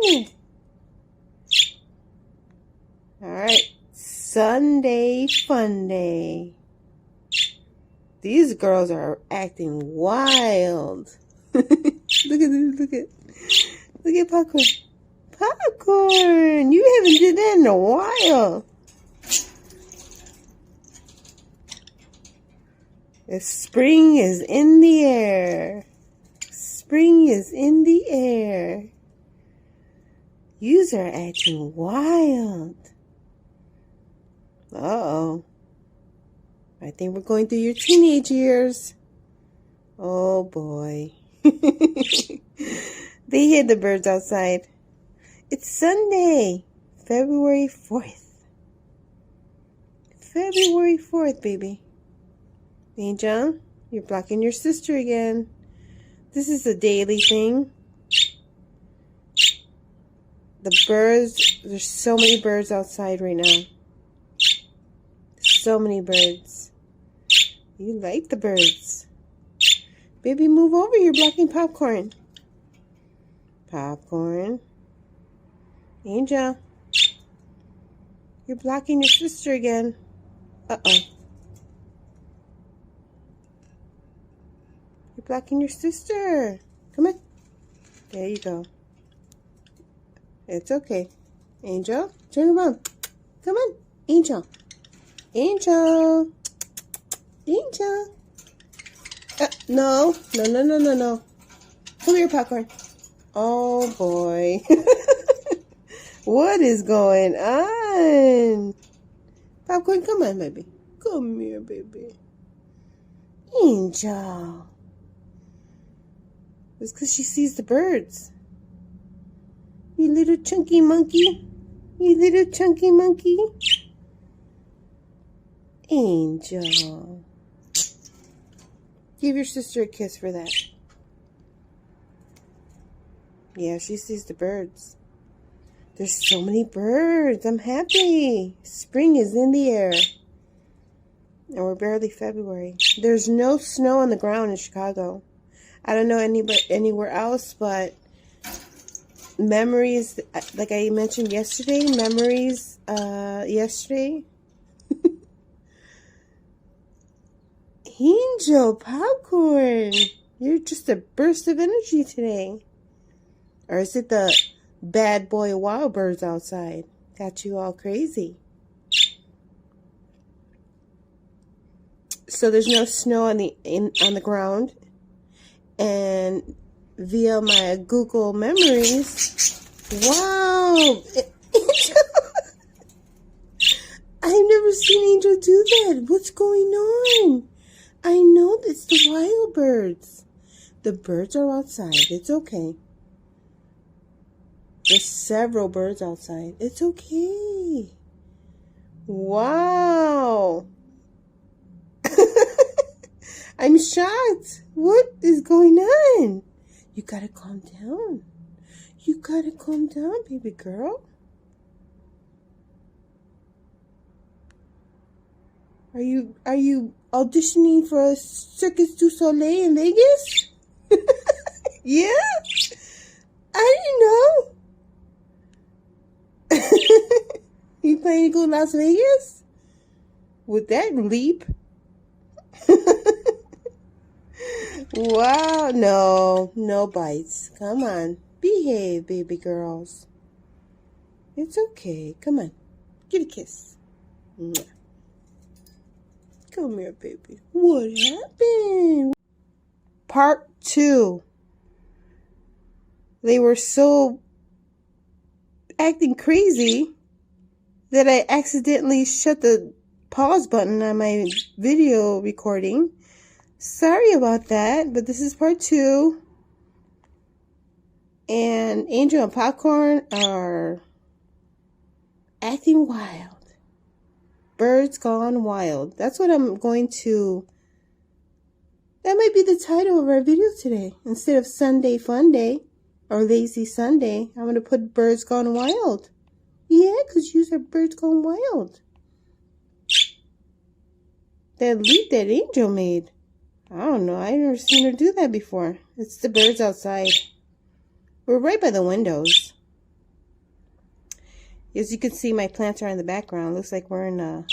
there. Alright. Sunday Funday. These girls are acting wild. Look at this. Look at Popcorn. Popcorn! You haven't did that in a while. The spring is in the air. Spring is in the air. Yous are acting wild. Uh-oh. I think we're going through your teenage years. Oh, boy. They hid the birds outside. It's Sunday, February 4th. February 4th, baby. Angel, you're blocking your sister again. This is a daily thing. The birds, there's so many birds outside right now. So many birds. You like the birds. Baby, move over. You're blocking Popcorn. Popcorn. Angel. You're blocking your sister again. Uh-oh. You're blocking your sister. Come on. There you go. It's okay. Angel, turn around. Come on. Angel. Angel. Angel. No. No. Come here, Popcorn. Oh, boy. What is going on? Popcorn, come on, baby. Come here, baby. Angel. It's because she sees the birds. You little chunky monkey. You little chunky monkey. Angel. Give your sister a kiss for that. Yeah, she sees the birds. There's so many birds. I'm happy. Spring is in the air. And we're barely February. There's no snow on the ground in Chicago. I don't know anywhere else, but memories, like I mentioned yesterday, yesterday. Angel, Popcorn, you're just a burst of energy today. Or is it the bad boy wild birds outside? Got you all crazy. So there's no snow on the ground. And via my Google memories, wow, Angel. I've never seen Angel do that. What's going on? I know it's the wild birds. The birds are outside. It's okay. There's several birds outside. It's okay. Wow. I'm shocked. What is going on? You gotta calm down. You gotta calm down, baby girl. Are you auditioning for a Circus du Soleil in Vegas? Yeah? I didn't know. You planning to go to Las Vegas? With that leap? Wow, no bites. Come on, behave, baby girls. It's okay. Come on, give a kiss. Mwah. Come here, baby. What happened? Part 2. They were so acting crazy that I accidentally shut the pause button on my video recording. Sorry about that, but this is part 2. And Angel and Popcorn are acting wild. Birds gone wild. That's what I'm going to... That might be the title of our video today. Instead of Sunday Funday or Lazy Sunday, I'm going to put Birds Gone Wild. Yeah, because you are Birds Gone Wild. That leap that Angel made. I don't know. I've never seen her do that before. It's the birds outside. We're right by the windows. As you can see, my plants are in the background. Looks like we're in a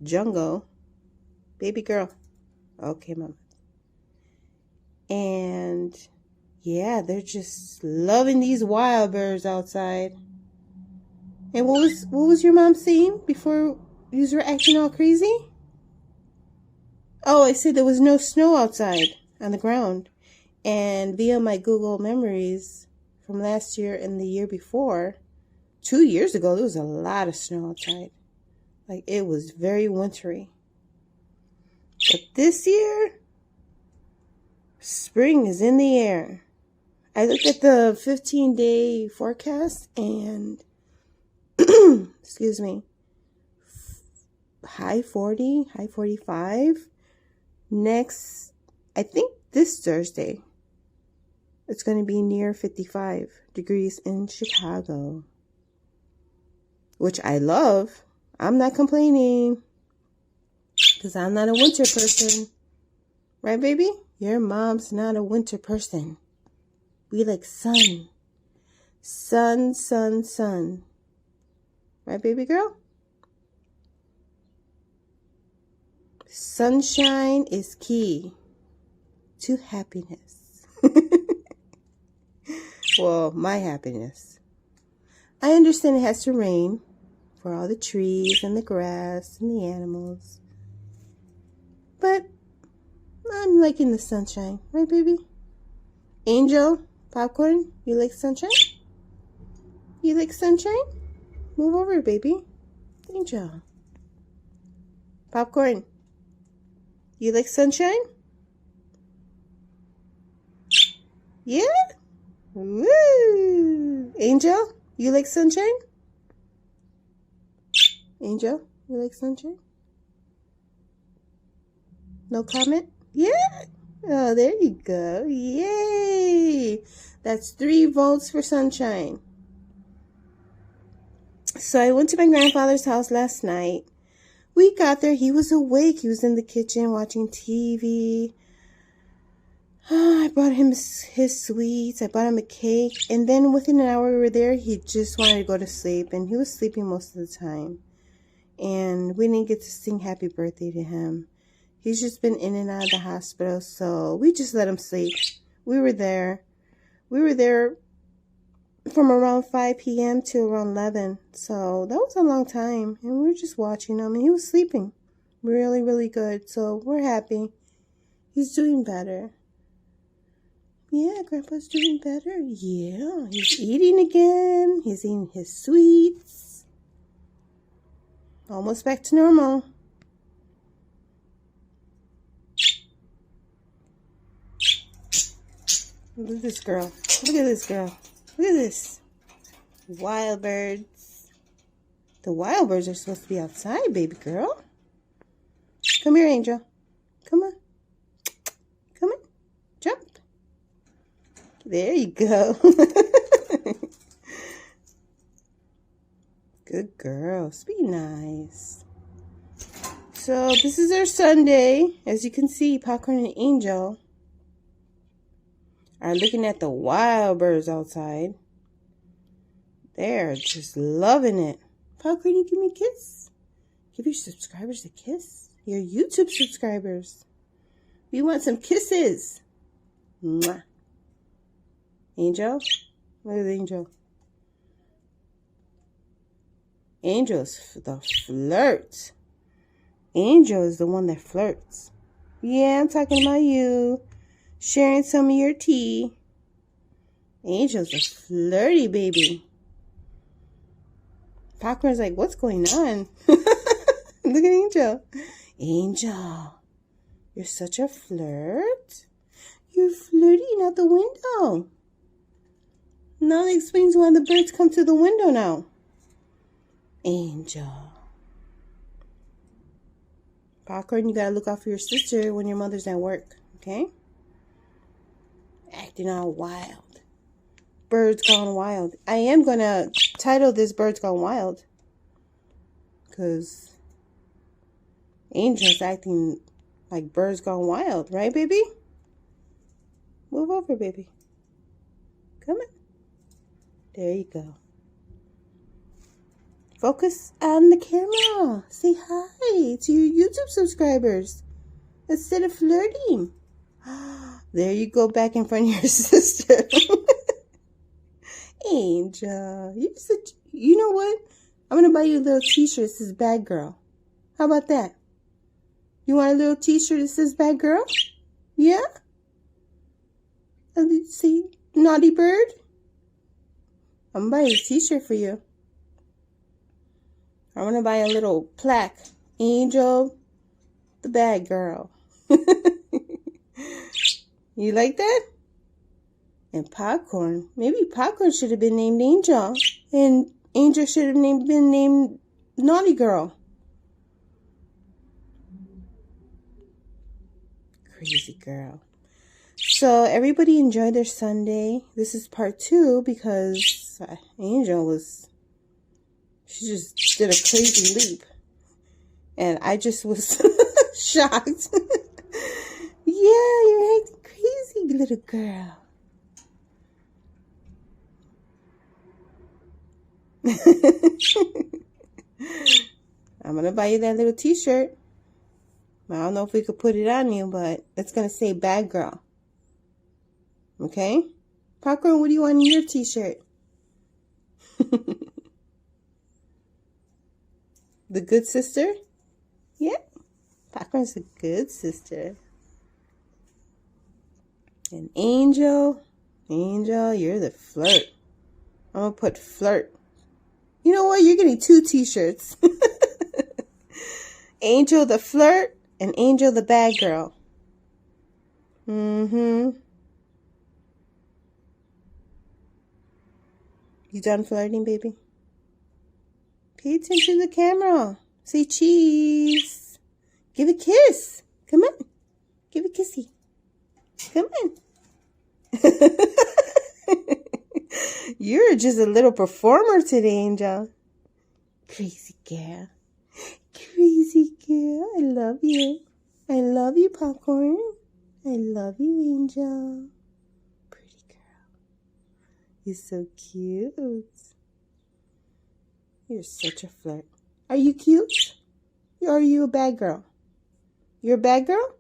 jungle. Baby girl. Okay, Mama. And yeah, they're just loving these wild birds outside. And what was your mom saying before you were acting all crazy? Oh, I said there was no snow outside on the ground. And via my Google memories from last year and the year before, 2 years ago, there was a lot of snow outside. Like, it was very wintry. But this year, spring is in the air. I looked at the 15-day forecast and, excuse me, high 40, high 45. Next, I think this Thursday, it's going to be near 55 degrees in Chicago, which I love. I'm not complaining because I'm not a winter person. Right, baby? Your mom's not a winter person. We like sun. Sun, sun, sun. Right, baby girl? Sunshine is key to happiness. Well, my happiness. I understand it has to rain for all the trees and the grass and the animals. But I'm liking the sunshine. Right, baby? Angel, Popcorn, you like sunshine? You like sunshine? Move over, baby. Angel. Popcorn, you like sunshine? Yeah? Woo! Angel, you like sunshine? Angel, you like sunshine? No comment? Yeah? Oh, there you go. Yay! That's 3 votes for sunshine. So I went to my grandfather's house last night. We got there. He was awake. He was in the kitchen watching TV. I brought him his sweets. I bought him a cake. And then within an hour we were there, he just wanted to go to sleep. And he was sleeping most of the time. And we didn't get to sing happy birthday to him. He's just been in and out of the hospital. So we just let him sleep. We were there. We were there from around 5 p.m. to around 11. So that was a long time. And we were just watching him. And he was sleeping really, really good. So we're happy. He's doing better. Yeah, Grandpa's doing better. Yeah, he's eating again. He's eating his sweets. Almost back to normal. Look at this girl. Look at this girl. Look at this. Wild birds. The wild birds are supposed to be outside, baby girl. Come here, Angel. Come on. Come on. Jump. There you go. Good girls. Be nice. So this is our Sunday. As you can see, Popcorn and Angel are looking at the wild birds outside. They're just loving it. Popcorn, you give me a kiss? Give your subscribers a kiss. Your YouTube subscribers. We want some kisses. Mwah. Angel? Look at Angel. Angel's the flirt. Angel is the one that flirts. Yeah, I'm talking about you. Sharing some of your tea. Angel's a flirty baby. Popcorn's like, what's going on? Look at Angel. Angel, you're such a flirt. You're flirting out the window. Now that explains why the birds come to the window now. Angel. Popcorn, you gotta look out for your sister when your mother's at work, okay? Acting all wild. Birds Gone Wild. I am gonna title this Birds Gone Wild. Because Angel's acting like birds gone wild, right, baby? Move over, baby. Come on. There you go. Focus on the camera. Say hi to your YouTube subscribers instead of flirting. There you go, back in front of your sister. Angel, you know what? I'm going to buy you a little t-shirt that says bad girl. How about that? You want a little t-shirt that says bad girl? Yeah? Let's see, naughty bird. I'm going to buy a t-shirt for you. I want to buy a little plaque. Angel, the bad girl. You like that? And Popcorn. Maybe Popcorn should have been named Angel. And Angel should have been named Naughty Girl. Crazy girl. So everybody enjoyed their Sunday. This is part 2 because Angel she just did a crazy leap. And I just was shocked. Yeah, you're acting crazy, little girl. I'm going to buy you that little t-shirt. I don't know if we could put it on you, but it's going to say bad girl. Okay? Popcorn, what do you want in your t-shirt? The good sister? Yeah. Popcorn's a good sister. And Angel, you're the flirt. I'm going to put flirt. You know what? You're getting 2 t-shirts. Angel the flirt and Angel the bad girl. You done flirting, baby? Pay attention to the camera. Say cheese. Give a kiss. Come on. Give a kissy. Come on. You're just a little performer today, Angel. Crazy girl. Crazy girl. I love you. I love you, Popcorn. I love you, Angel. Pretty girl. You're so cute. You're such a flirt. Are you cute? Or are you a bad girl? You're a bad girl?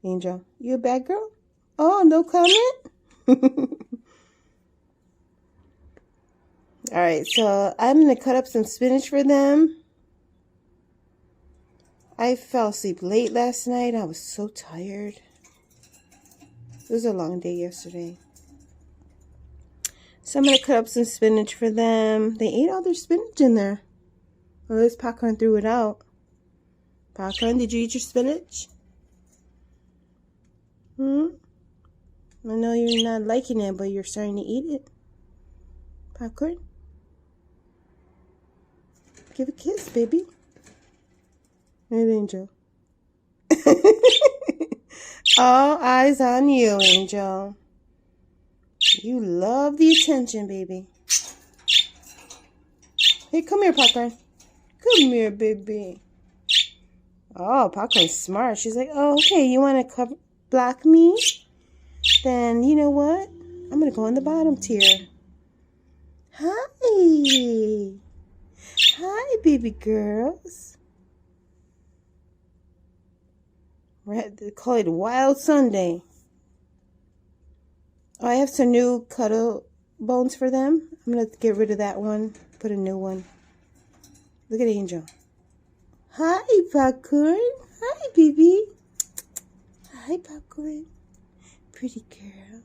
Angel, you a bad girl? Oh, no comment? Alright, so I'm going to cut up some spinach for them. I fell asleep late last night. I was so tired. It was a long day yesterday. So I'm going to cut up some spinach for them. They ate all their spinach in there. Well, this Popcorn threw it out. Popcorn, did you eat your spinach? I know you're not liking it, but you're starting to eat it. Popcorn? Give a kiss, baby. Hey, Angel. All eyes on you, Angel. You love the attention, baby. Hey, come here, Popcorn. Come here, baby. Oh, Popcorn's smart. She's like, oh, okay, you want to block me? Then, you know what? I'm going to go in the bottom tier. Hi. Hi, baby girls. They call it Wild Sunday. Oh, I have some new cuddle bones for them. I'm going to get rid of that one. Put a new one. Look at Angel. Hi, Popcorn. Hi, baby. Hi, Popcorn. Pretty girl.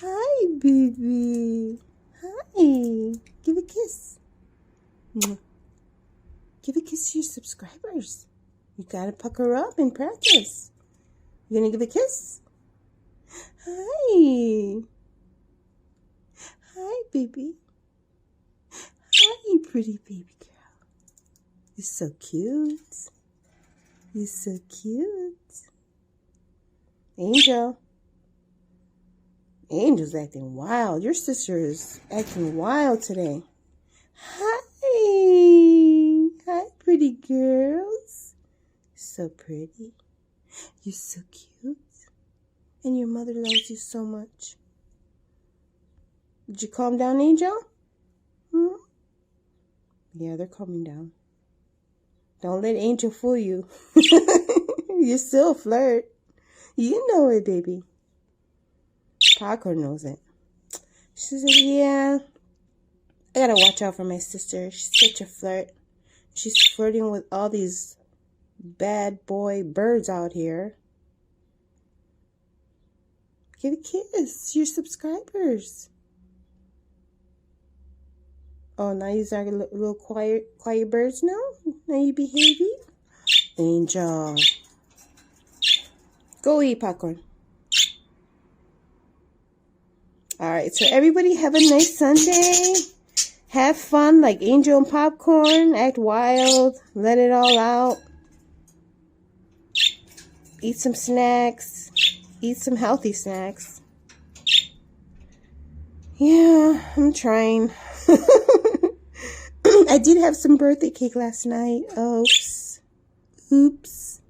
Hi, baby. Hi. Give a kiss. Give a kiss to your subscribers. You gotta pucker up and practice. You gonna give a kiss? Hi. Hi, baby. Hi, pretty baby girl. You're so cute. You're so cute. Angel. Angel's acting wild. Your sister is acting wild today. Hi. Hi, pretty girls. So pretty. You're so cute. And your mother loves you so much. Did you calm down, Angel? Yeah, they're calming down. Don't let Angel fool you. You're still a flirt. You know it, baby. Popcorn knows it. She said, yeah, I gotta watch out for my sister. She's such a flirt. She's flirting with all these bad boy birds out here. Give a kiss to your subscribers. Oh, now you are a little quiet birds now? Now you behaving? Angel. Go eat popcorn. Alright, so everybody have a nice Sunday. Have fun like Angel and Popcorn. Act wild. Let it all out. Eat some snacks. Eat some healthy snacks. Yeah, I'm trying. I did have some birthday cake last night. Oops. Oops.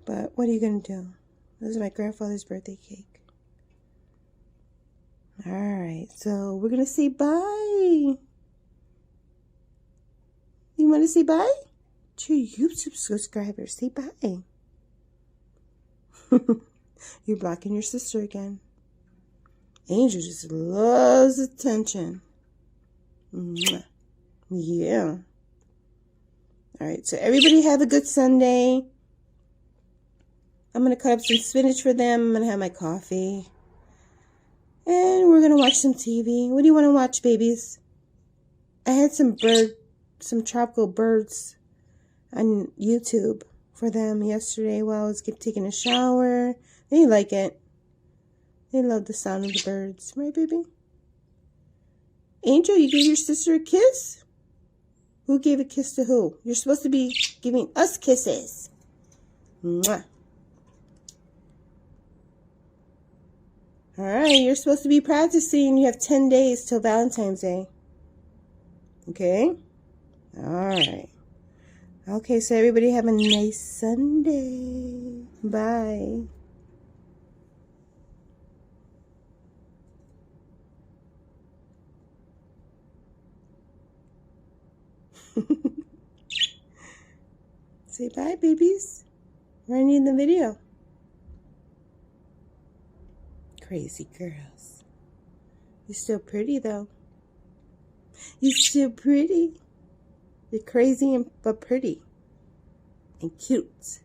But what are you going to do? This is my grandfather's birthday cake. Alright, so we're going to say bye. You want to say bye? To your YouTube subscribers. Say bye. You're blocking your sister again. Angel just loves attention. Mwah. Yeah. Alright, so everybody have a good Sunday. I'm going to cut up some spinach for them. I'm going to have my coffee. And we're going to watch some TV. What do you want to watch, babies? I had some tropical birds on YouTube for them yesterday while I was taking a shower. They like it. They love the sound of the birds. Right, baby? Angel, you gave your sister a kiss? Who gave a kiss to who? You're supposed to be giving us kisses. Mwah. Alright, you're supposed to be practicing. You have 10 days till Valentine's Day. Okay? Alright. Okay, so everybody have a nice Sunday. Bye. Say bye, babies. We're ending the video. Crazy girls. You're still pretty, though. You're still pretty. You're crazy but pretty. And cute.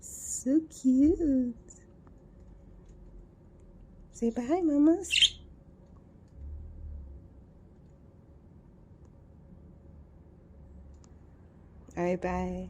So cute. Say bye, mamas. Alright, bye.